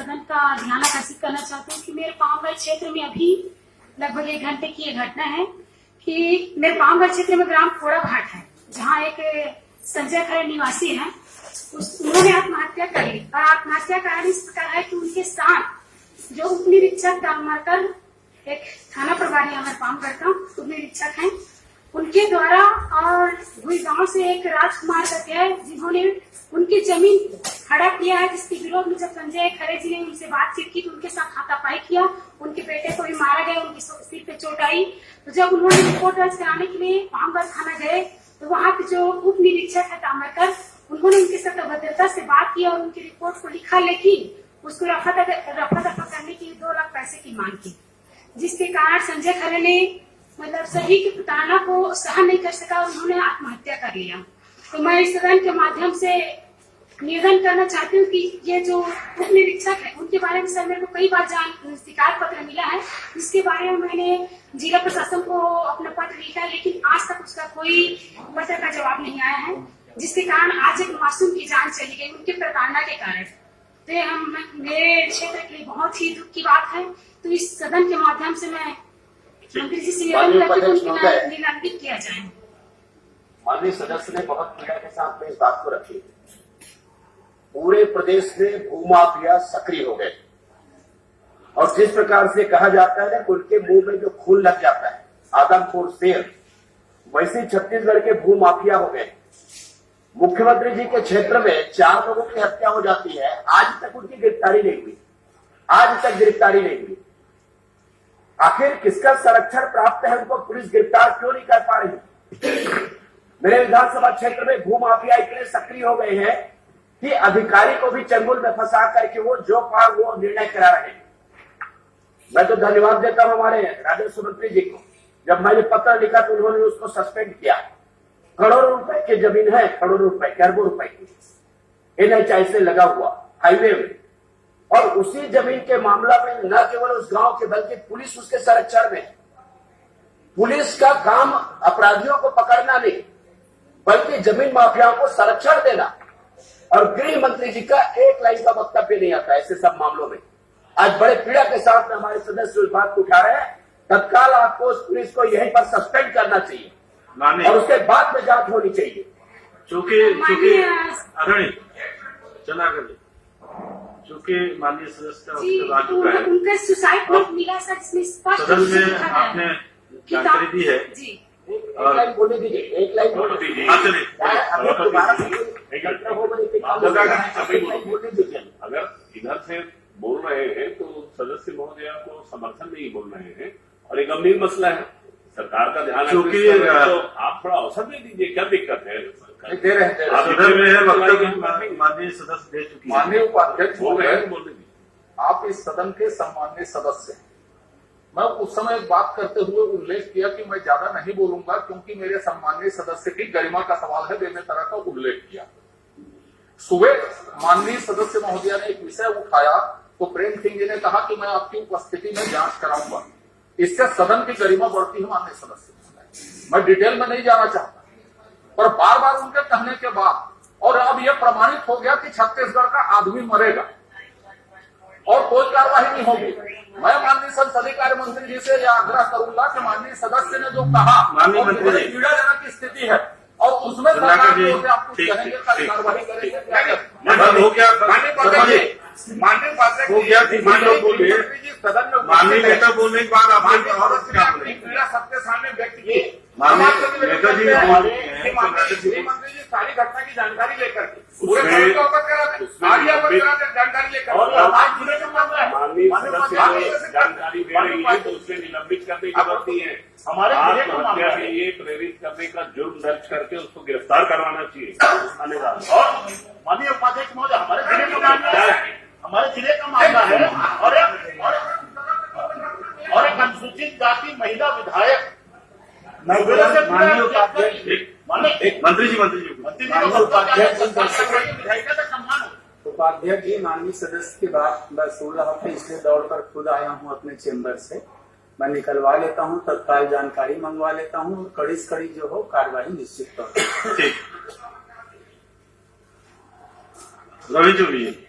सदन का ध्यान आकर्षित करना चाहती हूँ कि मेरे पामगढ़ क्षेत्र में अभी लगभग 1 घंटे की ये घटना है कि मेरे पामगढ़ क्षेत्र में ग्राम फोड़ा घाट है, जहाँ एक संजय खरे निवासी है, उन्होंने आत्महत्या कर ली। और आत्महत्या का कारण इस प्रकार है कि उनके साथ जो उप निरीक्षक दामोदर, एक थाना प्रभारी हमारे पामगढ़ का उप निरीक्षक है, उनके द्वारा और हुई गांव से एक राजकुमार करके है, जिन्होंने उनकी जमीन खड़ा किया है, जिसके विरोध में जब संजय खरे जी ने उनसे बातचीत की तो उनके साथ हाथापाई किया, उनके बेटे को भी मारा गया, उनकी सिर पे चोट आई। तो जब उन्होंने रिपोर्ट दर्ज कराने के लिए पामगढ़ थाना गए तो वहाँ के जो उप निरीक्षक है तामरकर, उन्होंने उनके साथ अभद्रता से बात की और उनकी रिपोर्ट को लिखा, लेकिन उसको रफा दफा करने के लिए 2 लाख पैसे की मांग की, जिसके कारण संजय खरे ने मतलब सही की प्रताड़ना को सहन नहीं कर सका और उन्होंने आत्महत्या कर लिया। तो मैं इस सदन के माध्यम से निवेदन करना चाहती हूँ कि ये जो उप निरीक्षक है उनके बारे में सर मेरे को कई बार शिकायत पत्र मिला है, जिसके बारे में मैंने जिला प्रशासन को अपना पत्र लिखा है, लेकिन आज तक उसका कोई पत्र का जवाब नहीं आया है, जिसके कारण आज एक मासूम की जान चली गई उनकी प्रताड़ना के कारण। तो ये मेरे क्षेत्र के लिए बहुत ही दुख की बात है। तो इस सदन के माध्यम से मैं मंत्री जी से निवेदन करती हूँ कि निलंबित किया जाए। माननीय सदस्य ने बहुत पीड़ा के साथ में इस बात को रखी। पूरे प्रदेश में भूमाफिया सक्रिय हो गए और जिस प्रकार से कहा जाता है ना, उनके मुंह में जो खून लग जाता है आदमखोर शेर, वैसे छत्तीसगढ़ के भूमाफिया हो गए। मुख्यमंत्री जी के क्षेत्र में 4 लोगों की हत्या हो जाती है, आज तक उनकी गिरफ्तारी नहीं हुई, आज तक गिरफ्तारी नहीं हुई। आखिर किसका संरक्षण प्राप्त है, उनको पुलिस गिरफ्तार क्यों नहीं कर पा रही? मेरे विधानसभा क्षेत्र में भूमाफिया इतने सक्रिय हो गए हैं कि अधिकारी को भी चंगुल में फंसा करके वो जो पार वो निर्णय करा रहे हैं। मैं तो धन्यवाद देता हूं हमारे राजस्व मंत्री जी को, जब मैंने पत्र लिखा तो उन्होंने उसको सस्पेंड किया। करोड़ों रुपए की जमीन है, करोड़ों रुपए, अरबों रुपए की NHI से लगा हुआ हाईवे में, और उसी जमीन के मामला में न केवल उस गांव के बल्कि पुलिस उसके संरक्षण में। पुलिस का काम अपराधियों को पकड़ना नहीं बल्कि जमीन माफियाओं को संरक्षण देना, और गृह मंत्री जी का एक लाइन का वक्तव्य नहीं आता ऐसे सब मामलों में। आज बड़े पीड़ा के साथ में हमारे सदस्य उस बात को उठा रहे हैं, तत्काल आपको उस पुलिस को यहीं पर सस्पेंड करना चाहिए और उसके बाद में जांच होनी चाहिए। चूंकि माननीय सदस्य का वक्तव्य आ चुका है, उनका सुसाइड नोट मिला सर, जिसमें स्पष्ट सदन में आपने जानकारी दी है। एक लाइन बोलने दीजिए, एक लाइन बोलने दीजिए। अगर इधर से बोल रहे हैं तो सदस्य महोदय को समर्थन नहीं बोल रहे हैं और एक गंभीर मसला है, सरकार का ध्यान क्योंकि तो आप थोड़ा अवसर दे दीजिए, क्या दिक्कत है? दे रहे हैं आप इधर में है वक्तव्य माननीय सदस्य दे चुकी है। माननीय उपाध्यक्ष बोल रहे हैं, बोल दीजिए। आप इस सदन के सम्माननीय सदस्य हैं। मैं उस समय बात करते हुए उल्लेख किया कि मैं ज्यादा नहीं बोलूंगा क्योंकि मेरे सम्माननीय सदस्य की गरिमा का सवाल है, मैंने तरह का उल्लेख किया। सुबह माननीय सदस्य महोदय ने एक विषय उठाया तो प्रेम सिंह जी ने कहा कि मैं आपकी उपस्थिति में जांच कराऊंगा। इससे सदन की गरिमा बढ़ती है माननीय सदस्य। मैं डिटेल में नहीं जाना चाहता, पर बार बार उनके कहने के बाद और अब यह प्रमाणित हो गया कि छत्तीसगढ़ का आदमी मरेगा और कोई कार्रवाई नहीं होगी। मैं माननीय संसदीय कार्य मंत्री जी से यह आग्रह करूंगा कि माननीय सदस्य ने जो कहा माननीय मंत्री जी, पीड़ाजनक स्थिति है और उसमें सरकार की ओर से आप कुछ कहेंगे, कार्रवाई करेंगे। हो गया माननीय सदन में माननीय नेता बोलने के बाद आप अपनी पीड़ा सबके सामने व्यक्त की। माननीय नेता जी मंत्री जी सारी घटना की जानकारी लेकर पूरे अवगत कराते, जानकारी लेकर माननीय सदस्य जानकारी दे रही है तो उसे निलंबित करने की जरूरत नहीं है। हमारे आत्महत्या के लिए प्रेरित करने का जुर्म दर्ज करके उसको गिरफ्तार करवाना चाहिए। और माननीय उपाध्यक्ष महोदय, हमारे जिले का मामला है, हमारे जिले का मामला है और एक अनुसूचित जाति महिला विधायक मंत्री जी उपाध्यक्ष जी, माननीय सदस्य की बात मैं सुन रहा था, इसलिए दौड़कर खुद आया हूं अपने चेंबर से। मैं निकलवा लेता हूं, तत्काल जानकारी मंगवा लेता हूं और कड़ी से कड़ी जो हो कार्रवाई निश्चित तौर पर। रवि चौधरी।